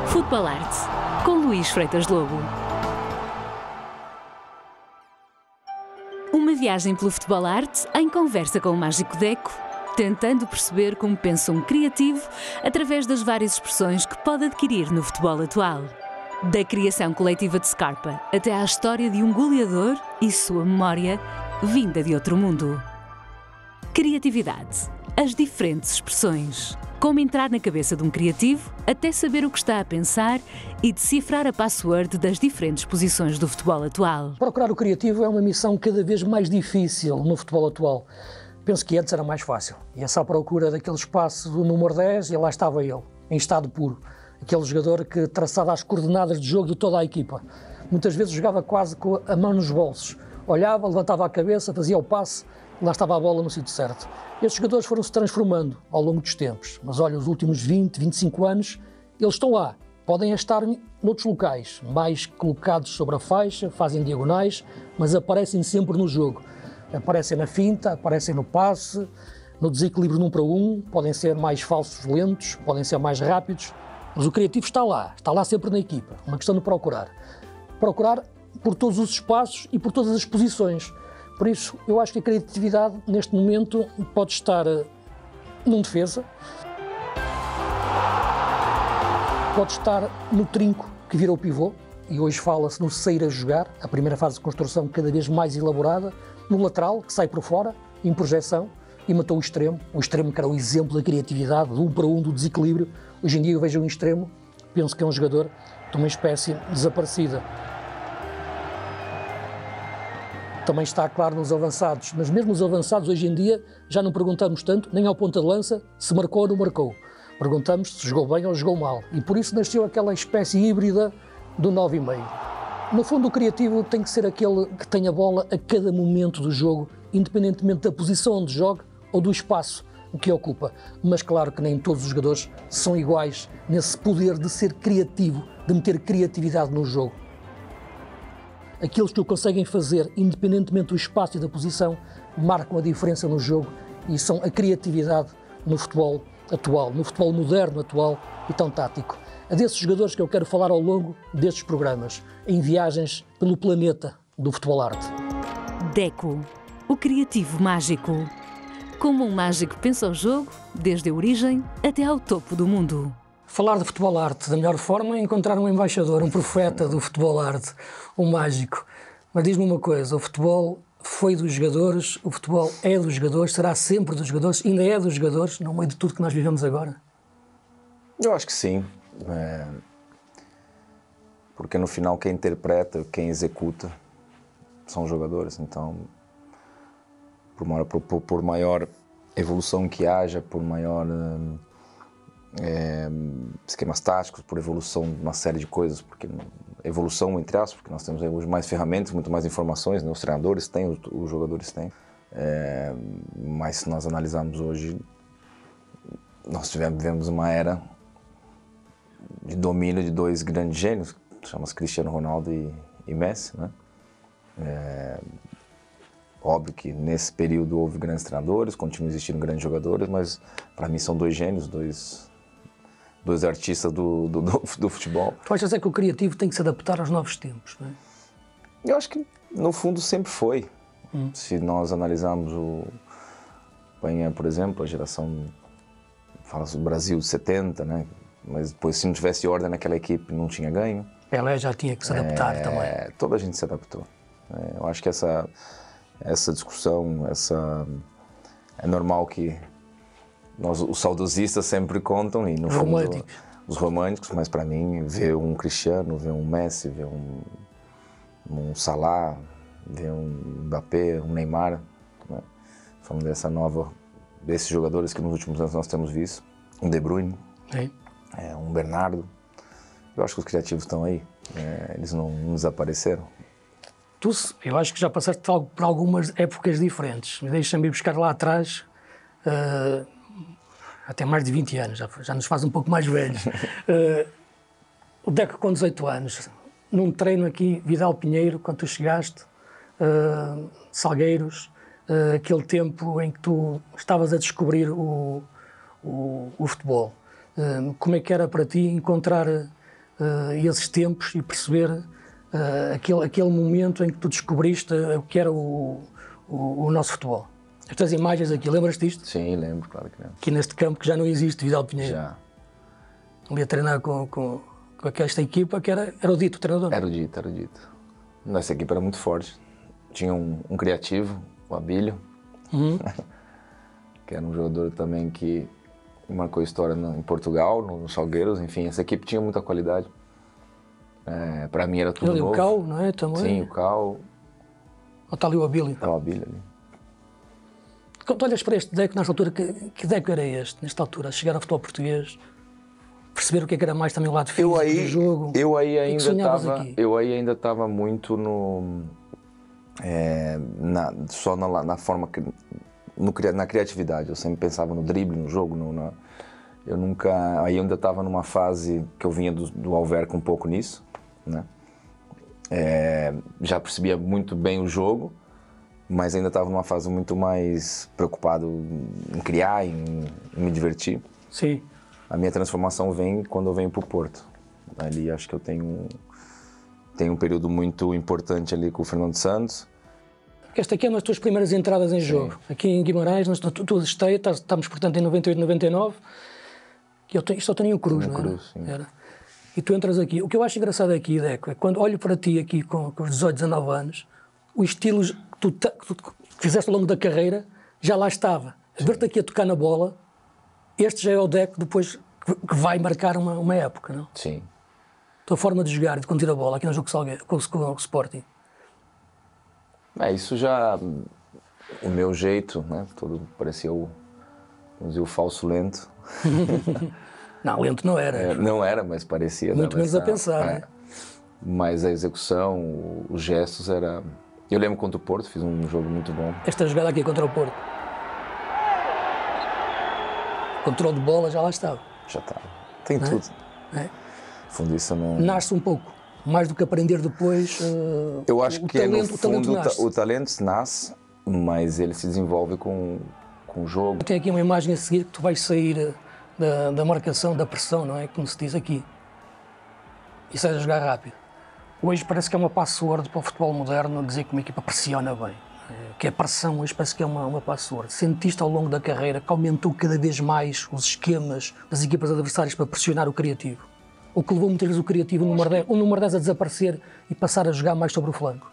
Futebol Arte, com Luís Freitas Lobo. Uma viagem pelo Futebol Arte em conversa com o Mágico Deco, tentando perceber como pensa um criativo através das várias expressões que pode adquirir no futebol atual. Da criação coletiva de Scarpa até à história de um goleador e sua memória vinda de outro mundo. Criatividade, as diferentes expressões. Como entrar na cabeça de um criativo até saber o que está a pensar e decifrar a password das diferentes posições do futebol atual. Procurar o criativo é uma missão cada vez mais difícil no futebol atual. Penso que antes era mais fácil. Ia-se à procura daquele espaço do número 10 e lá estava ele, em estado puro. Aquele jogador que traçava as coordenadas de jogo de toda a equipa. Muitas vezes jogava quase com a mão nos bolsos. Olhava, levantava a cabeça, fazia o passe, lá estava a bola no sítio certo. Estes jogadores foram-se transformando ao longo dos tempos. Mas olha, os últimos 20, 25 anos, eles estão lá. Podem estar noutros locais, mais colocados sobre a faixa, fazem diagonais, mas aparecem sempre no jogo. Aparecem na finta, aparecem no passe, no desequilíbrio num para um, podem ser mais falsos lentos, podem ser mais rápidos, mas o criativo está lá sempre na equipa. Uma questão de procurar. Procurar por todos os espaços e por todas as posições. Por isso, eu acho que a criatividade, neste momento, pode estar num defesa, pode estar no trinco que vira o pivô, e hoje fala-se no sair a jogar, a primeira fase de construção cada vez mais elaborada, no lateral, que sai por fora, em projeção, e matou o extremo que era o exemplo da criatividade, do 1 para 1, do desequilíbrio. Hoje em dia eu vejo um extremo, penso que é um jogador de uma espécie desaparecida. Também está claro nos avançados, mas mesmo os avançados hoje em dia já não perguntamos tanto, nem ao ponta de lança, se marcou ou não marcou. Perguntamos se jogou bem ou jogou mal. E por isso nasceu aquela espécie híbrida do 9,5. No fundo, o criativo tem que ser aquele que tem a bola a cada momento do jogo, independentemente da posição onde joga ou do espaço que ocupa. Mas claro que nem todos os jogadores são iguais nesse poder de ser criativo, de meter criatividade no jogo. Aqueles que o conseguem fazer, independentemente do espaço e da posição, marcam a diferença no jogo e são a criatividade no futebol atual, no futebol moderno atual e tão tático. É desses jogadores que eu quero falar ao longo destes programas, em viagens pelo planeta do futebol arte. Deco, o criativo mágico. Como um mágico pensa o jogo, desde a origem até ao topo do mundo. Falar de futebol arte da melhor forma é encontrar um embaixador, um profeta do futebol arte, um mágico. Mas diz-me uma coisa, o futebol foi dos jogadores, o futebol é dos jogadores, será sempre dos jogadores, ainda é dos jogadores, no meio de tudo que nós vivemos agora? Eu acho que sim. Porque no final quem interpreta, quem executa são os jogadores. Então, por maior evolução que haja, por maior esquemas táticos, por evolução de uma série de coisas, porque evolução entre aspas, porque nós temos hoje mais ferramentas, muito mais informações, né? Os treinadores têm, os jogadores têm, mas se nós analisarmos hoje, nós vivemos uma era de domínio de dois grandes gênios, chama-se Cristiano Ronaldo e Messi, né? Óbvio que nesse período houve grandes treinadores, continuam existindo grandes jogadores, mas para mim são dois gênios, dois artistas do futebol. Tu achas que o criativo tem que se adaptar aos novos tempos, não é? Eu acho que no fundo sempre foi. Se nós analisarmos por exemplo, a geração, fala do Brasil de 70, né? Mas depois se não tivesse ordem naquela equipe não tinha ganho. Pelé já tinha que se adaptar também. Toda a gente se adaptou. Eu acho que essa discussão, é normal que os saudosistas sempre contam, e no fundo os românticos, mas para mim ver um Cristiano, ver um Messi, ver um Salah, ver um Mbappé, um Neymar, né? Falando desses jogadores que nos últimos anos nós temos visto, um De Bruyne, um Bernardo. Eu acho que os criativos estão aí, eles não desapareceram. Eu acho que já passaste por algumas épocas diferentes. Deixa-me ir buscar lá atrás até mais de 20 anos, já nos faz um pouco mais velhos. O Deco com 18 anos, num treino aqui, Vidal Pinheiro, quando tu chegaste, Salgueiros, aquele tempo em que tu estavas a descobrir o futebol. Como é que era para ti encontrar esses tempos e perceber aquele momento em que tu descobriste o que era o nosso futebol? Estas imagens aqui, lembras-te disto? Sim, lembro, claro que lembro. Aqui neste campo que já não existe, Vidal Pinheiro. Já. Ali a treinar com esta equipa que era o Dito, o treinador. Era o Dito. Nossa equipe era muito forte. Tinha um criativo, o Abílio, que era um jogador também que marcou história em Portugal, no Salgueiros. Enfim, essa equipe tinha muita qualidade. Para mim era tudo novo. O Cal, não é? Também. Sim, o Cal. Está ali o Abílio. Está o Abílio ali. Quando olhas para este Deco, nesta altura, que Deco era este, nesta altura? Chegar ao futebol português, perceber o que era mais também o lado físico do jogo? Eu aí ainda estava muito na forma que... na criatividade. Eu sempre pensava no drible, no jogo, eu nunca... Aí eu ainda estava numa fase que eu vinha do Alverca um pouco nisso, né? Já percebia muito bem o jogo, mas ainda estava numa fase muito mais preocupado em criar, em me divertir. Sim. A minha transformação vem quando eu venho para o Porto. Ali acho que eu tenho um período muito importante ali com o Fernando Santos. Esta aqui é uma das tuas primeiras entradas em jogo. Sim. Aqui em Guimarães, tu esteia, estamos portanto em 98, 99, que isto eu tenho o Cruz, não Cruz, sim. Era? E tu entras aqui. O que eu acho engraçado aqui, Deco, é quando olho para ti aqui com os 18, 19 anos, o estilo que tu fizeste ao longo da carreira já lá estava. Ver-te aqui a tocar na bola, este já é o Deco depois que vai marcar uma época, não? Sim. A tua forma de jogar e de conduzir a bola aqui no jogo com o Sporting. Isso já... O meu jeito, né? Todo parecia o falso lento. Não, lento não era. Não era, mas parecia. Muito menos a pensar, né? Mas a execução, os gestos era... Eu lembro contra o Porto, fiz um jogo muito bom. Esta jogada aqui contra o Porto. Controle de bola já lá estava. Já estava. Tem tudo. Fundo, isso não... Nasce um pouco. Mais do que aprender depois, eu acho que no fundo o talento nasce, mas ele se desenvolve com o jogo. Tem aqui uma imagem a seguir que tu vais sair da marcação, da pressão, não é? Como se diz aqui. E sais a jogar rápido. Hoje parece que é uma password para o futebol moderno dizer que uma equipa pressiona bem. Que a pressão hoje parece que é uma password. Sentiste ao longo da carreira que aumentou cada vez mais os esquemas das equipas adversárias para pressionar o criativo? Ou que levou muitas vezes o criativo, o número 10 a desaparecer e passar a jogar mais sobre o flanco?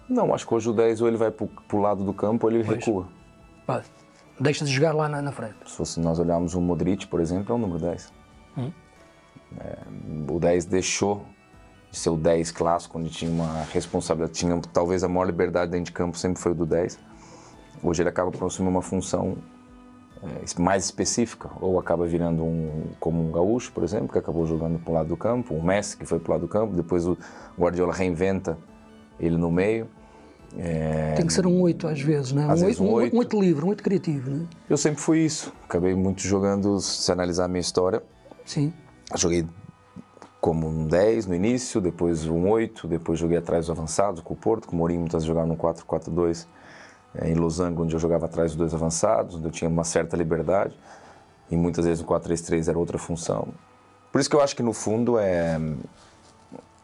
Não, acho que hoje o 10 ou ele vai para o lado do campo ou ele recua. Deixa de jogar lá na frente. Se nós olharmos o Modric, por exemplo, é o número 10. O 10 deixou de ser o 10 clássico, onde tinha uma responsabilidade, tinha talvez a maior liberdade dentro de campo, sempre foi o do 10. Hoje ele acaba por assumir uma função mais específica, ou acaba virando como um gaúcho, por exemplo, que acabou jogando para o lado do campo, o Messi, que foi para o lado do campo, depois o Guardiola reinventa ele no meio. Tem que ser um 8 às vezes, não é? Um 8 livre, um 8 criativo, não é? Eu sempre fui isso, acabei muito jogando, se analisar a minha história. Sim. Joguei como um 10 no início, depois um 8, depois joguei atrás dos avançados com o Porto, com o Mourinho muitas vezes jogava no 4-4-2. Em Losango, onde eu jogava atrás dos dois avançados, onde eu tinha uma certa liberdade, e muitas vezes o 4-3-3 era outra função. Por isso que eu acho que no fundo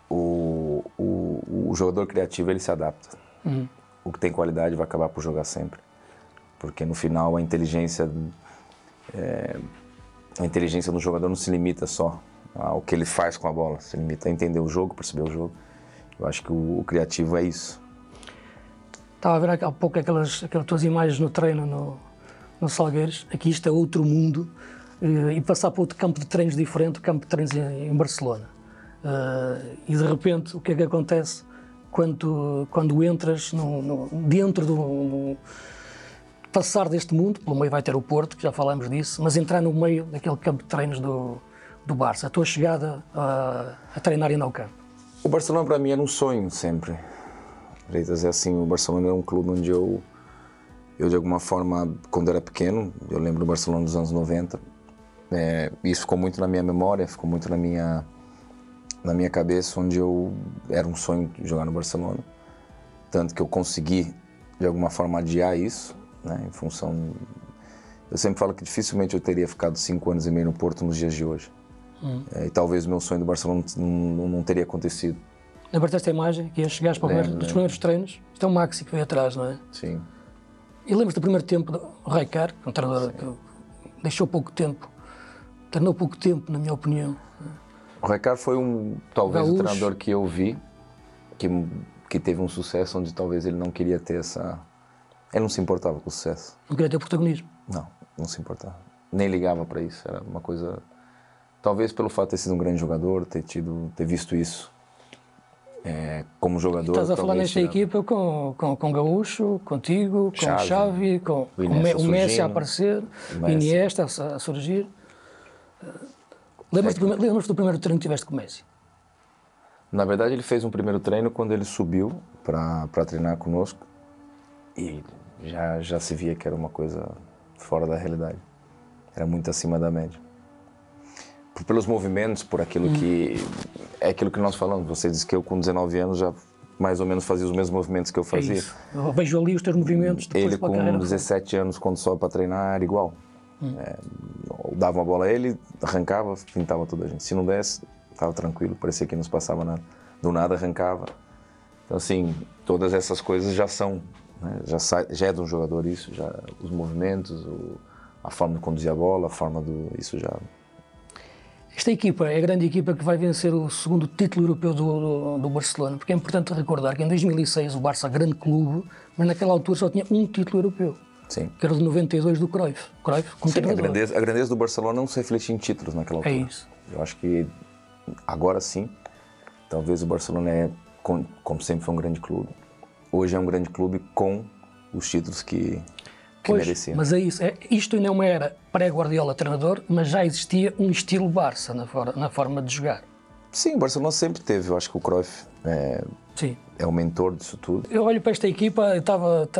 o jogador criativo ele se adapta. O que tem qualidade vai acabar por jogar sempre, porque no final a inteligência do jogador não se limita só ao que ele faz com a bola, se limita a entender o jogo, perceber o jogo. Eu acho que o criativo é isso. Estava a ver há pouco aquelas tuas imagens no treino no Salgueiros. Aqui isto é outro mundo. E passar para outro campo de treinos diferente, campo de treinos em Barcelona. E de repente, o que é que acontece quando entras dentro do passar deste mundo? Pelo meio vai ter o Porto, que já falámos disso, mas entrar no meio daquele campo de treinos do Barça. A tua chegada a treinar em Nou Camp. O Barcelona para mim era um sonho sempre. É assim, o Barcelona é um clube onde eu Eu, de alguma forma, quando era pequeno, eu lembro do Barcelona dos anos 90, isso ficou muito na minha memória, ficou muito na minha cabeça, onde era um sonho jogar no Barcelona. Tanto que eu consegui, de alguma forma, adiar isso, né, em função... Eu sempre falo que dificilmente eu teria ficado 5 anos e meio no Porto nos dias de hoje. E talvez o meu sonho do Barcelona não teria acontecido. Lembra-te desta imagem, que ia chegar dos primeiros treinos? Isto é o Maxi que veio atrás, não é? Sim. E lembras-te do primeiro tempo do Rijkaard, um treinador que deixou pouco tempo, treinou pouco tempo, na minha opinião. O Rijkaard foi talvez o treinador que eu vi, que teve um sucesso onde talvez ele não queria ter essa... Ele não se importava com o sucesso. Não queria ter protagonismo? Não se importava. Nem ligava para isso, era uma coisa... Talvez pelo fato de ter sido um grande jogador, ter visto isso como jogador... Estás a falar nesta equipa com Gaúcho, contigo, com Xavi, com o Messi a aparecer, o Iniesta a surgir. Lembras-te do primeiro treino que tiveste com o Messi? Na verdade, ele fez um primeiro treino quando ele subiu para treinar conosco e já se via que era uma coisa fora da realidade. Era muito acima da média. Pelos movimentos, por aquilo que... É aquilo que nós falamos. Você disse que eu, com 19 anos, já mais ou menos fazia os mesmos movimentos que eu fazia. Isso. Eu vejo ali os teus movimentos. Ele, com 17 anos, quando sobe para treinar, era igual. Dava uma bola a ele, arrancava, pintava toda a gente. Se não desse, estava tranquilo, parecia que não se passava nada. Do nada, arrancava. Então, assim, todas essas coisas já são... Né? Já é de um jogador isso, já, os movimentos, a forma de conduzir a bola, a forma do... Isso já... Esta equipa é a grande equipa que vai vencer o segundo título europeu do Barcelona, porque é importante recordar que em 2006 o Barça, grande clube, mas naquela altura só tinha um título europeu. Sim. Que era o de 92 do Cruyff. Sim, a grandeza do Barcelona não se refletia em títulos naquela altura. É isso. Eu acho que agora sim, talvez o Barcelona como sempre foi um grande clube. Hoje é um grande clube com os títulos que merecia. Mas é isso. Isto ainda é uma era pré-Guardiola treinador, mas já existia um estilo Barça na forma de jogar. Sim, o Barcelona sempre teve. Eu acho que o Cruyff é o mentor disso tudo. Eu olho para esta equipa,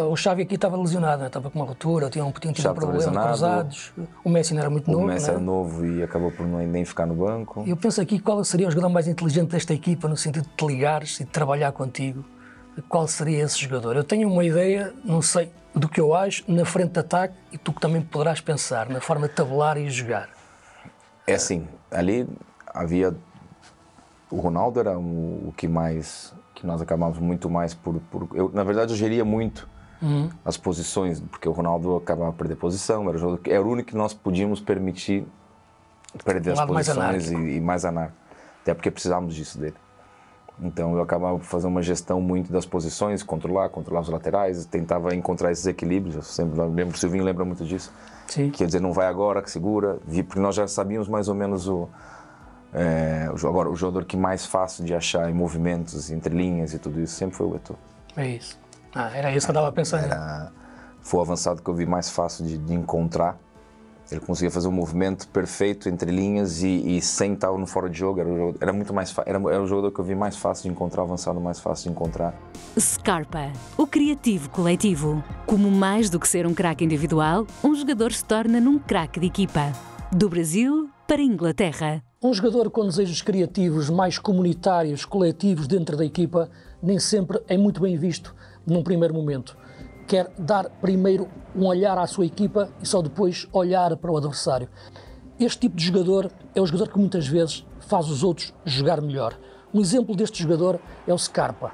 o Xavi aqui estava lesionado, estava com uma ruptura, tinha um problema cruzados. O Messi não era muito novo. O Messi era novo e acabou por nem ficar no banco. Eu penso aqui qual seria o jogador mais inteligente desta equipa, no sentido de te ligares e de trabalhar contigo. Qual seria esse jogador? Eu tenho uma ideia, não sei, do que eu acho, na frente de ataque, e tu que também poderás pensar, na forma de tabular e jogar. É assim, ali havia... O Ronaldo era o que nós acabávamos muito mais na verdade, eu geria muito as posições, porque o Ronaldo acabava a perder posição, era o único que nós podíamos permitir perder as posições e mais anárquico. Até porque precisávamos disso dele. Então eu acabava fazendo uma gestão muito das posições, controlar os laterais, tentava encontrar esses equilíbrios. Eu sempre lembro, o Silvinho lembra muito disso. Sim. Quer dizer, não vai agora, que segura, porque nós já sabíamos mais ou menos agora, o jogador que mais fácil de achar em movimentos, entre linhas e tudo isso, sempre foi o Eto'o. É isso. Era isso que eu estava pensando. Foi o avançado que eu vi mais fácil de encontrar. Ele conseguia fazer um movimento perfeito entre linhas e sem estar no fora de jogo. Era muito mais era o jogador que eu vi mais fácil de encontrar, avançado mais fácil de encontrar. Scarpa, o criativo coletivo. Como mais do que ser um craque individual, um jogador se torna num craque de equipa. Do Brasil para a Inglaterra. Um jogador com desejos criativos mais comunitários, coletivos dentro da equipa, nem sempre é muito bem visto num primeiro momento. Quer dar primeiro um olhar à sua equipa e só depois olhar para o adversário. Este tipo de jogador é o jogador que muitas vezes faz os outros jogar melhor. Um exemplo deste jogador é o Scarpa.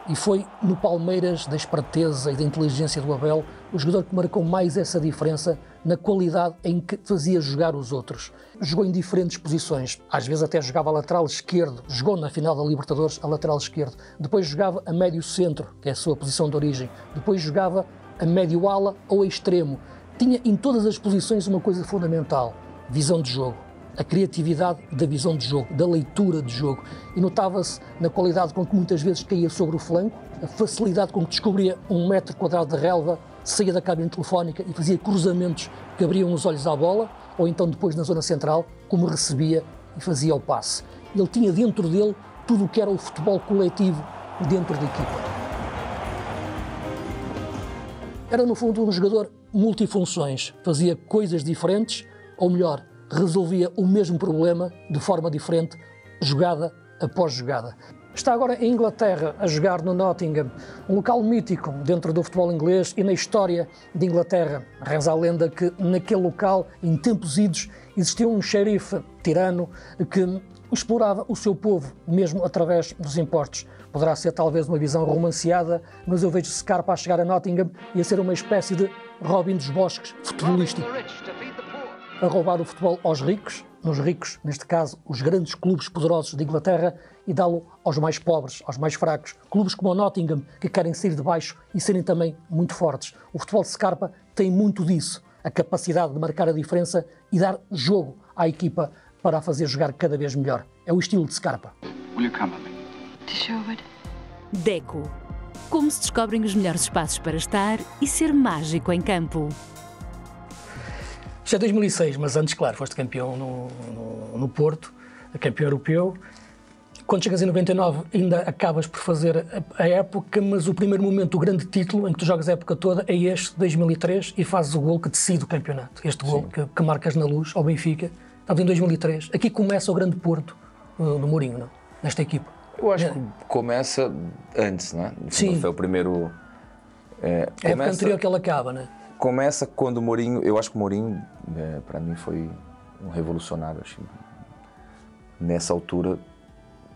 E foi no Palmeiras, da esperteza e da inteligência do Abel, o jogador que marcou mais essa diferença na qualidade em que fazia jogar os outros. Jogou em diferentes posições, às vezes até jogava a lateral esquerdo, jogou na final da Libertadores a lateral esquerdo, depois jogava a médio centro, que é a sua posição de origem, depois jogava a médio ala ou a extremo. Tinha em todas as posições uma coisa fundamental, visão de jogo. A criatividade da visão de jogo, da leitura de jogo. E notava-se na qualidade com que muitas vezes caía sobre o flanco, a facilidade com que descobria 1 metro quadrado de relva, saía da cabine telefónica e fazia cruzamentos que abriam os olhos à bola, ou então depois na zona central, como recebia e fazia o passe. Ele tinha dentro dele tudo o que era o futebol coletivo dentro da equipa. Era, no fundo, um jogador multifunções, fazia coisas diferentes, ou melhor, resolvia o mesmo problema de forma diferente, jogada após jogada. Está agora em Inglaterra a jogar no Nottingham, um local mítico dentro do futebol inglês e na história de Inglaterra. Reza a lenda que naquele local, em tempos idos, existiu um xerife tirano que explorava o seu povo, mesmo através dos impostos. Poderá ser talvez uma visão romanceada, mas eu vejo Scarpa a chegar a Nottingham e a ser uma espécie de Robin dos Bosques futebolístico. A roubar o futebol aos ricos, nos ricos, neste caso, os grandes clubes poderosos de Inglaterra, e dá-lo aos mais pobres, aos mais fracos. Clubes como o Nottingham, que querem sair de baixo e serem também muito fortes. O futebol de Scarpa tem muito disso, a capacidade de marcar a diferença e dar jogo à equipa para a fazer jogar cada vez melhor. É o estilo de Scarpa. Will you come with me? To Sherwood. Deco. Como se descobrem os melhores espaços para estar e ser mágico em campo. Isto é 2006, mas antes, claro, foste campeão no Porto, campeão europeu. Quando chegas em 99 ainda acabas por fazer a época, mas o primeiro momento, o grande título em que tu jogas a época toda é este, 2003, e fazes o gol que decide o campeonato. Este gol que marcas na Luz, ao Benfica, estava em 2003. Aqui começa o grande Porto do Mourinho, não? Nesta equipa. Eu acho que começa antes, não é? Sim. Foi o primeiro... É a época anterior que ele acaba, não é? Começa quando o Mourinho... Eu acho que o Mourinho, para mim, foi um revolucionário. Acho que nessa altura,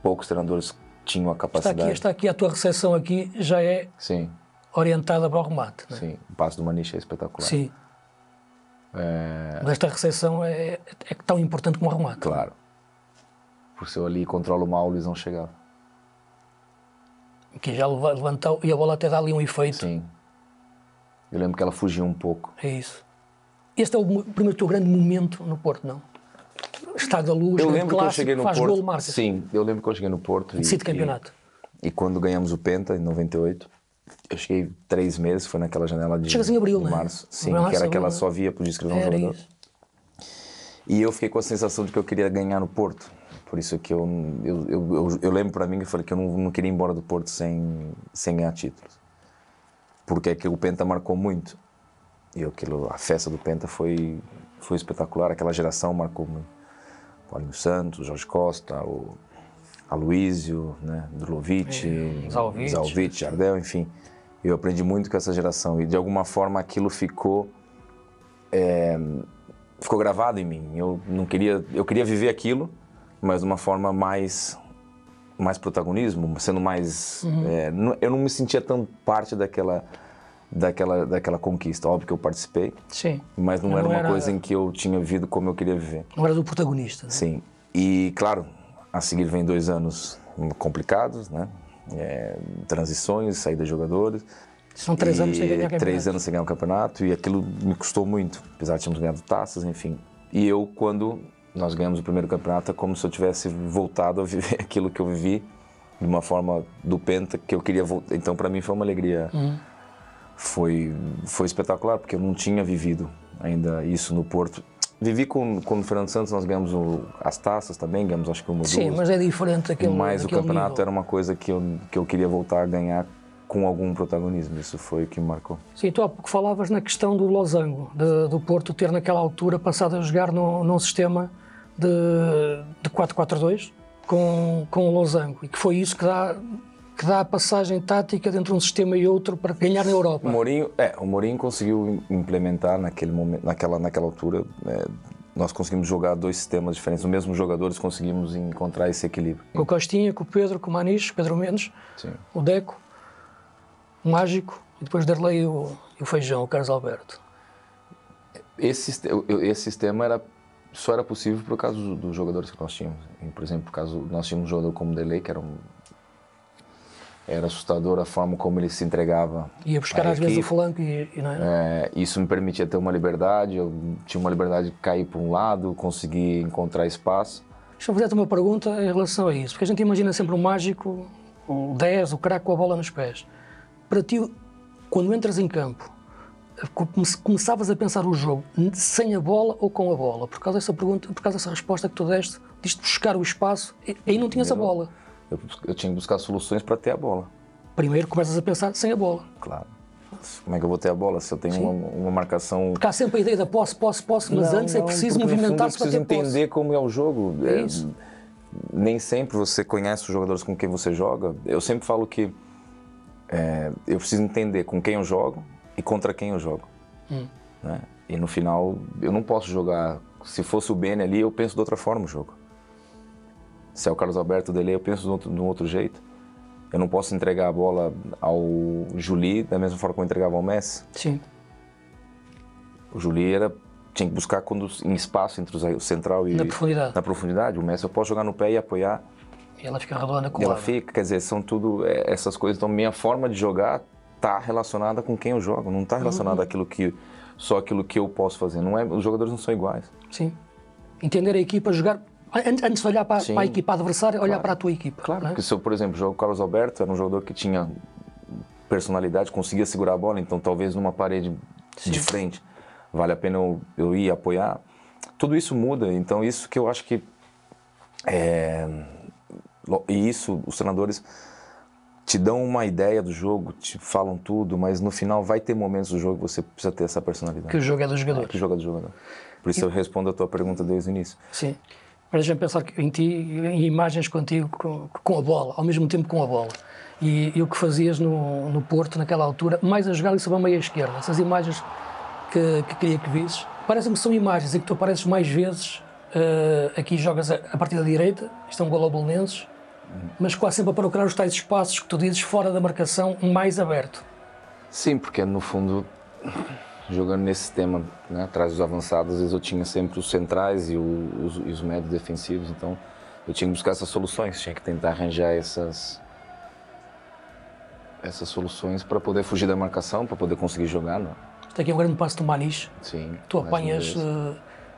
poucos treinadores tinham a capacidade... Está aqui a tua recepção aqui, já é Sim. orientada para o remate, não é? Sim, o passo do Maniche é espetacular. Sim. Mas esta recepção é tão importante como o remate. Claro. Por se eu ali controlo mal, o Luizão chegava. Que já levantou e a bola até dá ali um efeito. Sim. Eu lembro que ela fugia um pouco. É isso. Este é o primeiro teu grande momento no Porto, não? Estádio da Luz, eu lembro clássico, que eu cheguei no faz Porto. Golo, marca. Sim, eu lembro que eu cheguei no Porto. Decide campeonato. E quando ganhamos o Penta, em 98, eu cheguei 3 meses, foi naquela janela de chegas em abril, de março. Né? Sim, que era aquela só via para inscrever um jogador. Isso. E eu fiquei com a sensação de que eu queria ganhar no Porto. Por isso que eu lembro para mim que eu falei que eu não queria ir embora do Porto sem ganhar títulos. Porque é que o Penta marcou muito. E a festa do Penta foi espetacular. Aquela geração marcou muito. Paulinho Santos, Jorge Costa, o Aloísio, né, Drulovic, Zalvic, Jardel, enfim. Eu aprendi muito com essa geração e de alguma forma aquilo ficou gravado em mim. Eu queria viver aquilo, mas de uma forma mais protagonismo, sendo mais... eu não me sentia tão parte daquela conquista. Óbvio que eu participei, sim, mas não era uma coisa em que eu tinha vivido como eu queria viver. Não era do protagonista. Né? Sim. E, claro, a seguir vem 2 anos complicados, né? Transições, saída de jogadores. São 3 anos sem ganhar o campeonato. 3 anos sem ganhar o campeonato e aquilo me custou muito, apesar de termos ganhado taças, enfim. E eu, quando nós ganhamos o primeiro campeonato, é como se eu tivesse voltado a viver aquilo que eu vivi de uma forma do Penta que eu queria voltar. Então, para mim, foi uma alegria. Foi espetacular, porque eu não tinha vivido ainda isso no Porto. Vivi com o Fernando Santos, nós ganhamos as taças também, ganhamos acho que uma ou 2. Sim, mas é diferente daquele Mas o campeonato nível. Era uma coisa que eu queria voltar a ganhar com algum protagonismo, isso foi o que me marcou. Sim, tu há pouco falavas na questão do losango, do Porto ter naquela altura passado a jogar num sistema de 4-4-2 com o losango, e que foi isso que dá a passagem tática entre um sistema e outro para ganhar na Europa. O Mourinho conseguiu implementar naquele momento, naquela altura, nós conseguimos jogar 2 sistemas diferentes, os mesmos jogadores conseguimos encontrar esse equilíbrio. Com o Costinha, com o Pedro, com o Maniche, Pedro Mendes, sim, o Deco, o Mágico, e depois Derlei e o Feijão, o Carlos Alberto. Esse sistema só era possível por causa dos jogadores que nós tínhamos. Por exemplo, nós tínhamos um jogador como Derlei, que era assustador a forma como ele se entregava. Ia buscar às vezes o flanco e não é? Isso me permitia ter uma liberdade, eu tinha uma liberdade de cair para um lado, conseguir encontrar espaço. Deixa eu fazer-te uma pergunta em relação a isso, porque a gente imagina sempre o Mágico, o 10, o craque com a bola nos pés. Para ti, quando entras em campo, começavas a pensar o jogo sem a bola ou com a bola? Por causa dessa pergunta, por causa dessa resposta que tu deste, diste buscar o espaço e aí não tinhas a bola. Eu tinha que buscar soluções para ter a bola. Primeiro começas a pensar sem a bola. Claro. como é que eu vou ter a bola se eu tenho uma marcação... Porque há sempre a ideia da posse, mas antes é preciso movimentar-se para ter posse. Preciso entender como é o jogo. Nem sempre você conhece os jogadores com quem você joga. Eu sempre falo que eu preciso entender com quem eu jogo e contra quem eu jogo. Né? E no final, eu não posso jogar... Se fosse o Bene ali, eu penso de outra forma o jogo. Se é o Carlos Alberto dele, eu penso de um outro jeito. Eu não posso entregar a bola ao Juli da mesma forma que eu entregava ao Messi. Sim. O Juli tinha que buscar em espaço entre o central e... Na profundidade. O Messi eu posso jogar no pé e apoiar. E ela fica redonda com ela fica, quer dizer, são tudo essas coisas. Então, minha forma de jogar está relacionada com quem eu jogo. Não está relacionada só aquilo que eu posso fazer. Não é, os jogadores não são iguais. Sim. Entender a equipa, jogar... Antes de olhar para a equipa adversária, olhar para a tua equipa. Claro, não é? Porque se eu, por exemplo, o Carlos Alberto era um jogador que tinha personalidade, conseguia segurar a bola, então talvez numa parede de frente vale a pena eu ir apoiar. Tudo isso muda, então isso que eu acho que... E isso, os treinadores te dão uma ideia do jogo, te falam tudo, mas no final vai ter momentos do jogo que você precisa ter essa personalidade. Que o jogo é do jogador. Que o jogo é do jogador. Por isso eu respondo a tua pergunta desde o início. Sim. Mas deixa-me pensar em ti, em imagens contigo com a bola, ao mesmo tempo com a bola. E o que fazias no Porto, naquela altura, mais a jogar ali sobre a meia esquerda. Essas imagens que queria que visses, parece-me que são imagens em que tu apareces mais vezes, aqui jogas a partir da direita, isto é um golo ao Belenenses, mas quase sempre a procurar os tais espaços que tu dizes fora da marcação, mais aberto. Sim, porque no fundo... Jogando nesse sistema, né, atrás dos avançados, às vezes eu tinha sempre os centrais e os médios defensivos, então eu tinha que buscar essas soluções, tinha que tentar arranjar essas soluções para poder fugir da marcação, para poder conseguir jogar. Não? Isto aqui é um grande passo do Maniche. Sim. Tu apanhas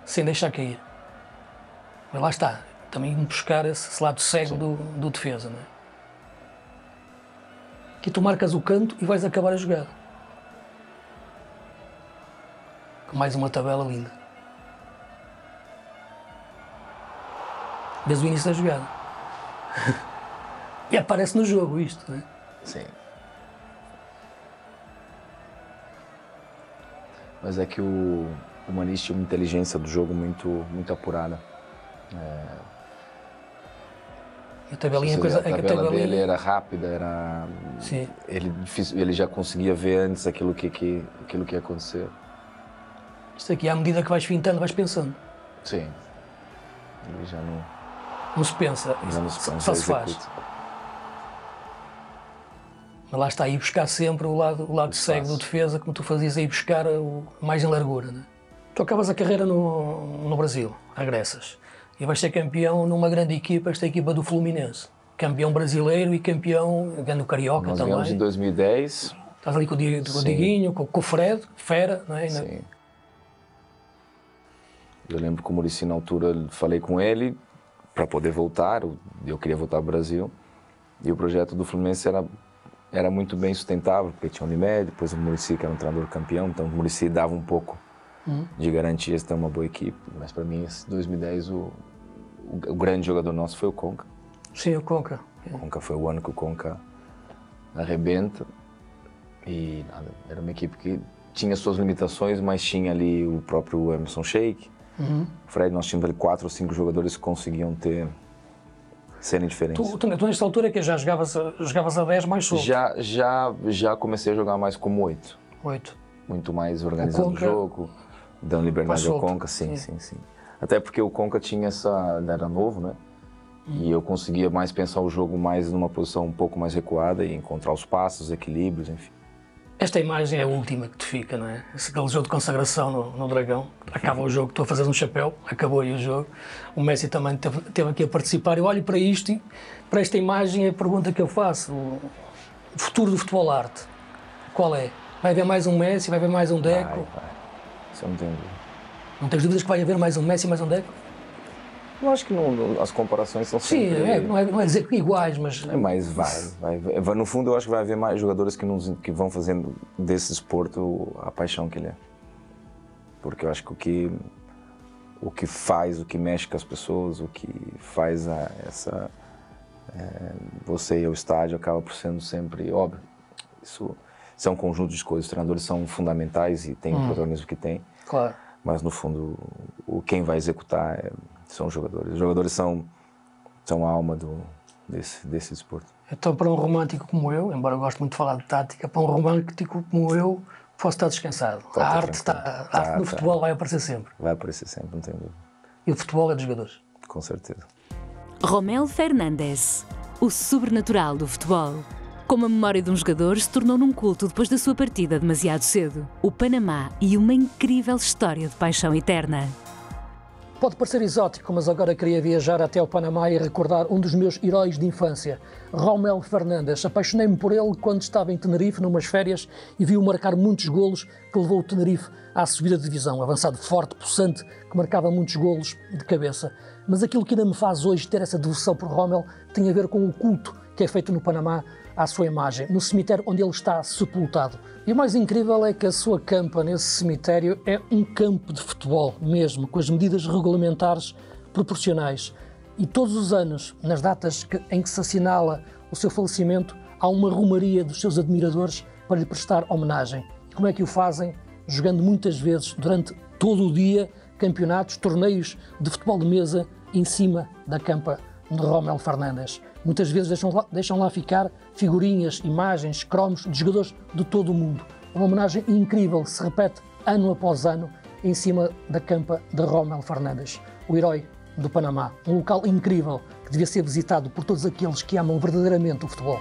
sem deixar cair. Mas lá está, também buscar esse lado cego do defesa. Não é? Aqui tu marcas o canto e vais acabar a jogada. Mais uma tabela linda. Desde o início da jogada. E aparece no jogo isto, não é? Sim. Mas é que o Maniche tinha uma inteligência do jogo muito apurada. A tabelinha a tabela dele era rápida, Sim. Ele já conseguia ver antes aquilo que ia acontecer. Isto aqui, à medida que vais fintando, vais pensando. Sim. Ele já não... Não se pensa, só se faz. Mas lá está, aí buscar sempre o lado cego do defesa, como tu fazias aí buscar mais em largura. Né? Tu acabas a carreira no Brasil, regressas, e vais ser campeão numa grande equipa, esta equipa do Fluminense. Campeão brasileiro e campeão no Carioca também. Nós ganhamos em 2010. Estás ali com o Diguinho, com o Fred, fera, não é? Sim. Eu lembro que o Muricy, na altura, falei com ele para poder voltar, eu queria voltar ao Brasil, e o projeto do Fluminense era muito bem sustentável, porque tinha o Unimed, depois o Muricy, que era um treinador campeão, então o Muricy dava um pouco de garantias de ter uma boa equipe, mas para mim, em 2010, o grande jogador nosso foi o Conca. Sim, o Conca. O Conca foi o ano que o Conca arrebenta, e nada, era uma equipe que tinha suas limitações, mas tinha ali o próprio Emerson Sheik, Fred, nós tínhamos ali 4 ou 5 jogadores que conseguiam serem diferentes. Tu nesta altura que já jogavas a 10 mais solto? Já comecei a jogar mais como 8. 8. Muito mais organizando o jogo, dando liberdade ao Conca, sim. Até porque o Conca tinha era novo, né? E eu conseguia mais pensar o jogo mais numa posição um pouco mais recuada e encontrar os passos, os equilíbrios, enfim. Esta imagem é a última que te fica, não é? Aquele jogo de consagração no Dragão. Acaba o jogo, tu a fazeres um chapéu, acabou aí o jogo. O Messi também teve aqui a participar. Eu olho para isto e para esta imagem é a pergunta que eu faço. O futuro do futebol arte, qual é? Vai haver mais um Messi, vai haver mais um Deco? Vai. Isso eu não tenho dúvida. Não tens dúvidas que vai haver mais um Messi e mais um Deco? Eu acho que as comparações são sempre... Sim, não é dizer que iguais, mas... Mas vai. No fundo, eu acho que vai haver mais jogadores que vão fazendo desse esporte a paixão que ele é. Porque eu acho que o que faz, o que mexe com as pessoas, o que faz você ir ao estádio acaba por sendo sempre óbvio. são um conjunto de coisas. Os treinadores são fundamentais e têm o protagonismo que têm. Claro. Mas, no fundo, quem vai executar são os jogadores. Os jogadores são a alma desse desporto. Então, para um romântico como eu, embora eu goste muito de falar de tática, para um romântico como eu, posso estar descansado. A arte no futebol vai aparecer sempre. Vai aparecer sempre, não tenho dúvida. E o futebol é dos jogadores. Com certeza. Romel Fernández, o sobrenatural do futebol. Como a memória de um jogador se tornou num culto depois da sua partida demasiado cedo. O Panamá e uma incrível história de paixão eterna. Pode parecer exótico, mas agora queria viajar até ao Panamá e recordar um dos meus heróis de infância, Romel Fernández. Apaixonei-me por ele quando estava em Tenerife, numas férias, e vi-o marcar muitos golos que levou o Tenerife à subida de divisão. Avançado forte, possante, que marcava muitos golos de cabeça. Mas aquilo que ainda me faz hoje ter essa devoção por Romel tem a ver com o culto que é feito no Panamá à sua imagem, no cemitério onde ele está sepultado. E o mais incrível é que a sua campa nesse cemitério é um campo de futebol mesmo, com as medidas regulamentares proporcionais. E todos os anos, nas datas em que se assinala o seu falecimento, há uma romaria dos seus admiradores para lhe prestar homenagem. E como é que o fazem? Jogando muitas vezes, durante todo o dia, campeonatos, torneios de futebol de mesa em cima da campa de Romel Fernández. Muitas vezes deixam lá ficar figurinhas, imagens, cromos de jogadores de todo o mundo. Uma homenagem incrível que se repete ano após ano em cima da campa de Romel Fernández, o herói do Panamá. Um local incrível que devia ser visitado por todos aqueles que amam verdadeiramente o futebol.